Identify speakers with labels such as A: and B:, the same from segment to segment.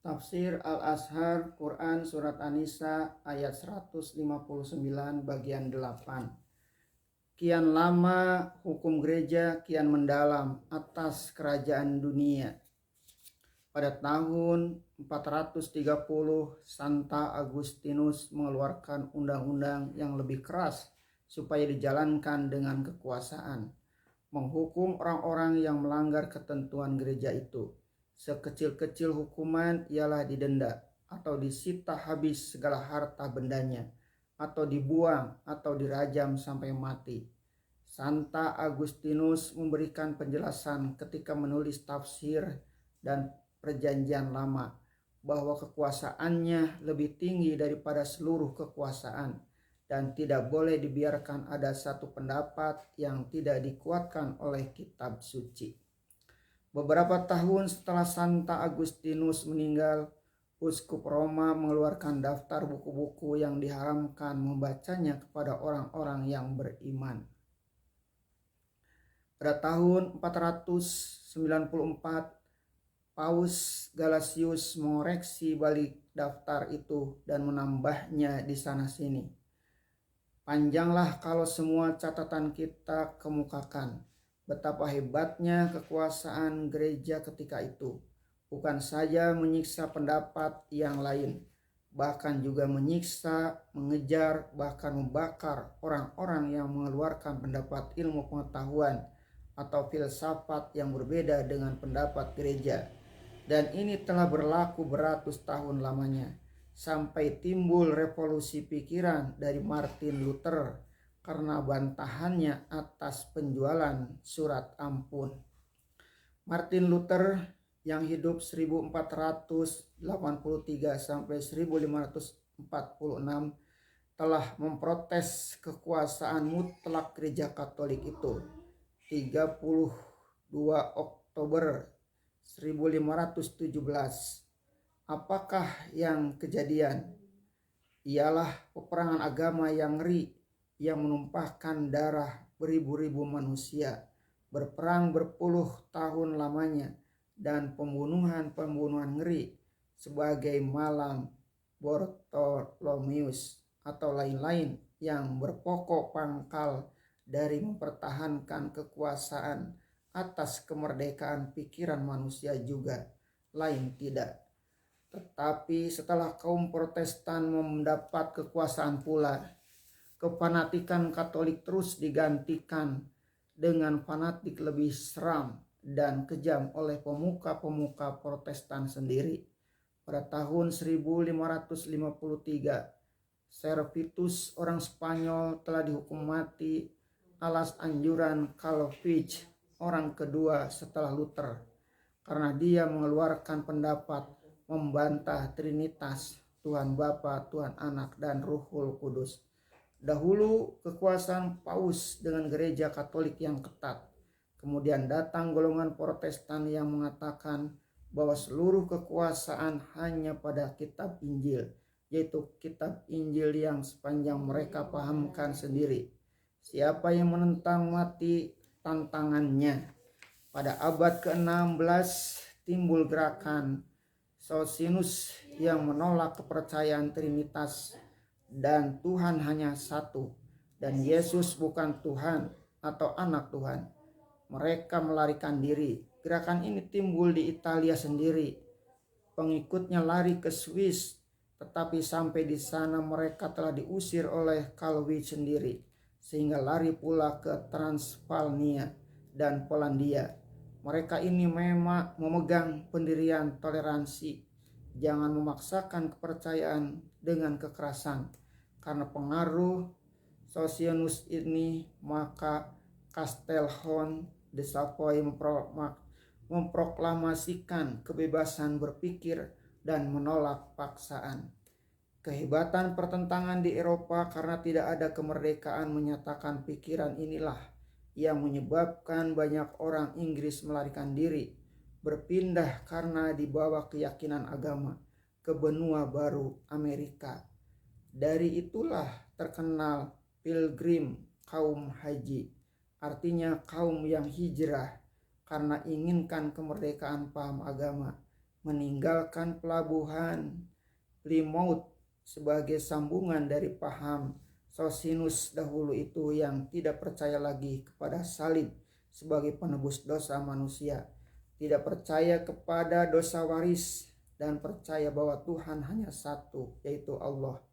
A: Tafsir Al-Azhar Quran Surat An-Nisa ayat 159 bagian 8. Kian lama hukum gereja kian mendalam atas kerajaan dunia. Pada tahun 430 Santa Agustinus mengeluarkan undang-undang yang lebih keras supaya dijalankan dengan kekuasaan, menghukum orang-orang yang melanggar ketentuan gereja itu. Sekecil-kecil hukuman ialah didenda atau disita habis segala harta bendanya, atau dibuang atau dirajam sampai mati. Santa Agustinus memberikan penjelasan ketika menulis tafsir dan perjanjian lama bahwa kekuasaannya lebih tinggi daripada seluruh kekuasaan dan tidak boleh dibiarkan ada satu pendapat yang tidak dikuatkan oleh kitab suci. Beberapa tahun setelah Santa Agustinus meninggal, Uskup Roma mengeluarkan daftar buku-buku yang diharamkan membacanya kepada orang-orang yang beriman. Pada tahun 494, Paus Galasius mengoreksi balik daftar itu dan menambahnya di sana-sini. Panjanglah kalau semua catatan kita kemukakan. Betapa hebatnya kekuasaan gereja ketika itu. Bukan saja menyiksa pendapat yang lain, bahkan juga menyiksa, mengejar, bahkan membakar orang-orang yang mengeluarkan pendapat ilmu pengetahuan atau filsafat yang berbeda dengan pendapat gereja. Dan ini telah berlaku beratus tahun lamanya, sampai timbul revolusi pikiran dari Martin Luther karena bantahannya atas penjualan surat ampun. Martin Luther yang hidup 1483 sampai 1546 telah memprotes kekuasaan mutlak gereja Katolik itu. 32 Oktober 1517. Apakah yang kejadian? Ialah peperangan agama yang ngeri yang menumpahkan darah beribu-ribu manusia, berperang berpuluh tahun lamanya, dan pembunuhan ngeri sebagai malam Bartholomeus atau lain-lain yang berpokok pangkal dari mempertahankan kekuasaan atas kemerdekaan pikiran manusia juga, lain tidak. Tetapi setelah kaum Protestan mendapat kekuasaan pula, kefanatikan Katolik terus digantikan dengan fanatik lebih seram dan kejam oleh pemuka-pemuka Protestan sendiri. Pada tahun 1553, Servetus, orang Spanyol, telah dihukum mati atas anjuran Calvin, orang kedua setelah Luther, karena dia mengeluarkan pendapat membantah Trinitas, Tuhan Bapa, Tuhan Anak, dan Ruhul Kudus. Dahulu kekuasaan Paus dengan gereja Katolik yang ketat. Kemudian datang golongan Protestan yang mengatakan bahwa seluruh kekuasaan hanya pada kitab Injil, yaitu kitab Injil yang sepanjang mereka pahamkan sendiri. Siapa yang menentang mati tantangannya. Pada abad ke-16 timbul gerakan Socinianus yang menolak kepercayaan Trinitas dan Tuhan hanya satu, dan Yesus bukan Tuhan atau anak Tuhan. Mereka melarikan diri. Gerakan ini timbul di Italia sendiri. Pengikutnya lari ke Swiss, tetapi sampai di sana mereka telah diusir oleh Calvin sendiri, sehingga lari pula ke Transylvania dan Polandia. Mereka ini memang memegang pendirian toleransi. Jangan memaksakan kepercayaan dengan kekerasan. Karena pengaruh Socinianus ini, maka Castellon de Savoy memproklamasikan kebebasan berpikir dan menolak paksaan. Kehebatan pertentangan di Eropa karena tidak ada kemerdekaan menyatakan pikiran inilah yang menyebabkan banyak orang Inggris melarikan diri, berpindah karena dibawa keyakinan agama ke benua baru Amerika. Dari itulah terkenal pilgrim kaum haji, artinya kaum yang hijrah karena inginkan kemerdekaan paham agama. meninggalkan pelabuhan Plymouth sebagai sambungan dari paham Sosinus dahulu itu yang tidak percaya lagi kepada salib sebagai penebus dosa manusia, tidak percaya kepada dosa waris, dan percaya bahwa Tuhan hanya satu, yaitu Allah.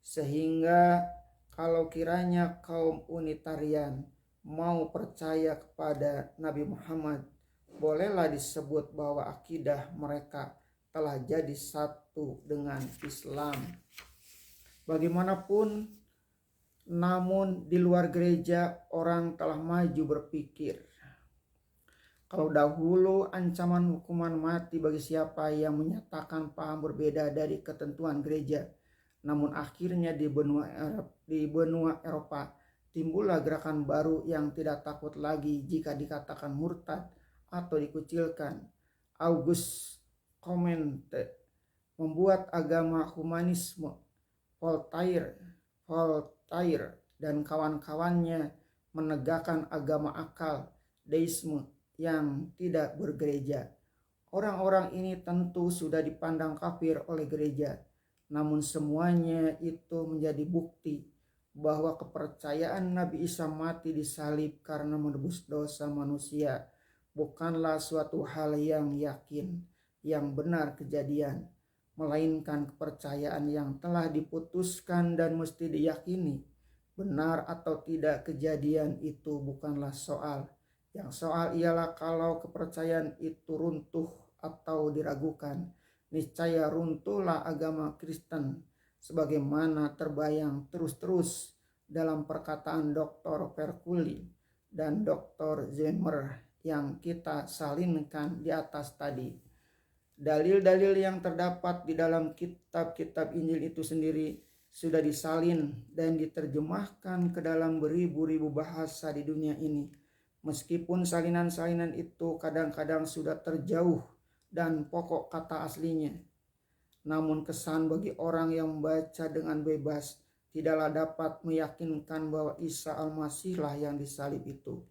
A: Sehingga kalau kiranya kaum Unitarian mau percaya kepada Nabi Muhammad, bolehlah disebut bahwa akidah mereka telah jadi satu dengan Islam. Bagaimanapun, namun di luar gereja orang telah maju berpikir. Kalau dahulu ancaman hukuman mati bagi siapa yang menyatakan paham berbeda dari ketentuan gereja, namun akhirnya di benua Eropa timbullah gerakan baru yang tidak takut lagi jika dikatakan murtad atau dikucilkan. Auguste Comte membuat agama humanisme. Voltaire dan kawan-kawannya menegakkan agama akal, deisme yang tidak bergereja. Orang-orang ini tentu sudah dipandang kafir oleh gereja, namun semuanya itu menjadi bukti bahwa kepercayaan Nabi Isa mati disalib karena menebus dosa manusia bukanlah suatu hal yang yakin, yang benar kejadian, melainkan kepercayaan yang telah diputuskan dan mesti diyakini. Benar atau tidak kejadian itu bukanlah soal. Yang soal ialah kalau kepercayaan itu runtuh atau diragukan, niscaya runtuhlah agama Kristen, sebagaimana terbayang terus-terus dalam perkataan Dr. Verkuli dan Dr. Zemer yang kita salinkan di atas tadi. Dalil-dalil yang terdapat di dalam kitab-kitab Injil itu sendiri sudah disalin dan diterjemahkan ke dalam beribu-ribu bahasa di dunia ini. Meskipun salinan-salinan itu kadang-kadang sudah terjauh dan pokok kata aslinya, namun kesan bagi orang yang membaca dengan bebas tidaklah dapat meyakinkan bahwa Isa Al-Masih lah yang disalib itu.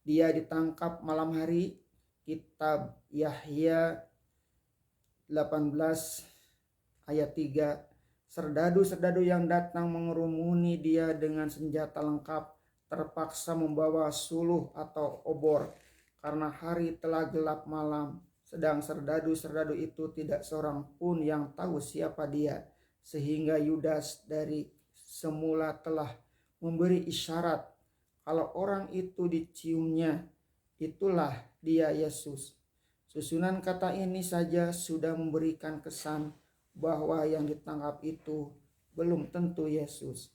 A: Dia ditangkap malam hari. Kitab Yahya 18 ayat 3. Serdadu-serdadu yang datang mengerumuni dia dengan senjata lengkap terpaksa membawa suluh atau obor karena hari telah gelap malam, sedang serdadu-serdadu itu tidak seorang pun yang tahu siapa dia, sehingga Yudas dari semula telah memberi isyarat kalau orang itu diciumnya, itulah dia Yesus. Susunan kata ini saja sudah memberikan kesan bahwa yang ditangkap itu belum tentu Yesus.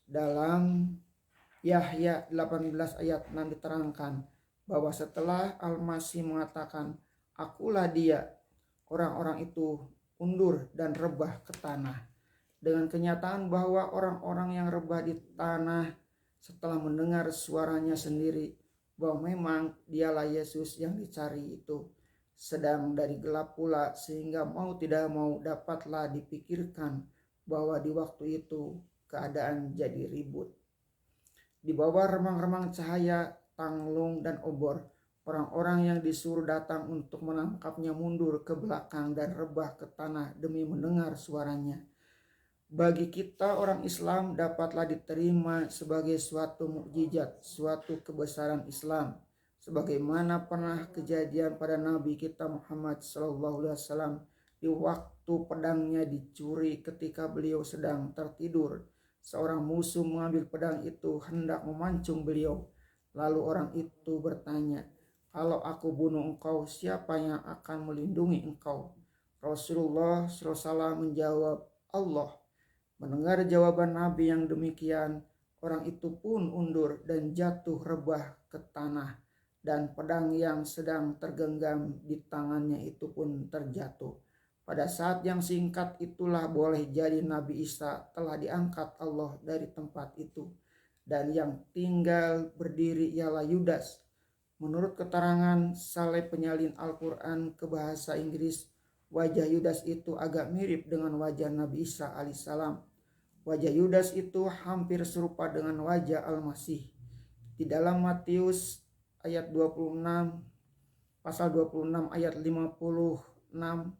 A: Dalam Yahya 18 ayat 6 diterangkan bahwa setelah Al-Masih mengatakan, "Akulah dia," orang-orang itu undur dan rebah ke tanah. Dengan kenyataan bahwa orang-orang yang rebah di tanah setelah mendengar suaranya sendiri bahwa memang dialah Yesus yang dicari itu, sedang dari gelap pula, sehingga mau tidak mau dapatlah dipikirkan bahwa di waktu itu keadaan jadi ribut. Di bawah remang-remang cahaya, tanglung, dan obor, orang-orang yang disuruh datang untuk menangkapnya mundur ke belakang dan rebah ke tanah demi mendengar suaranya. Bagi kita orang Islam dapatlah diterima sebagai suatu mukjizat, suatu kebesaran Islam, sebagaimana pernah kejadian pada Nabi kita Muhammad SAW di waktu pedangnya dicuri ketika beliau sedang tertidur. Seorang musuh mengambil pedang itu hendak memancung beliau. Lalu orang itu bertanya, "Kalau aku bunuh engkau, siapa yang akan melindungi engkau?" Rasulullah SAW menjawab, "Allah." Mendengar jawaban Nabi yang demikian, orang itu pun undur dan jatuh rebah ke tanah, dan pedang yang sedang tergenggam di tangannya itu pun terjatuh. Pada saat yang singkat itulah boleh jadi Nabi Isa telah diangkat Allah dari tempat itu, dan yang tinggal berdiri ialah Yudas. Menurut keterangan Saleh penyalin Al-Quran ke bahasa Inggris, wajah Yudas itu agak mirip dengan wajah Nabi Isa alaihissalam. Wajah Yudas itu hampir serupa dengan wajah Al-Masih. Di dalam Matius ayat 26, pasal 26 ayat 56,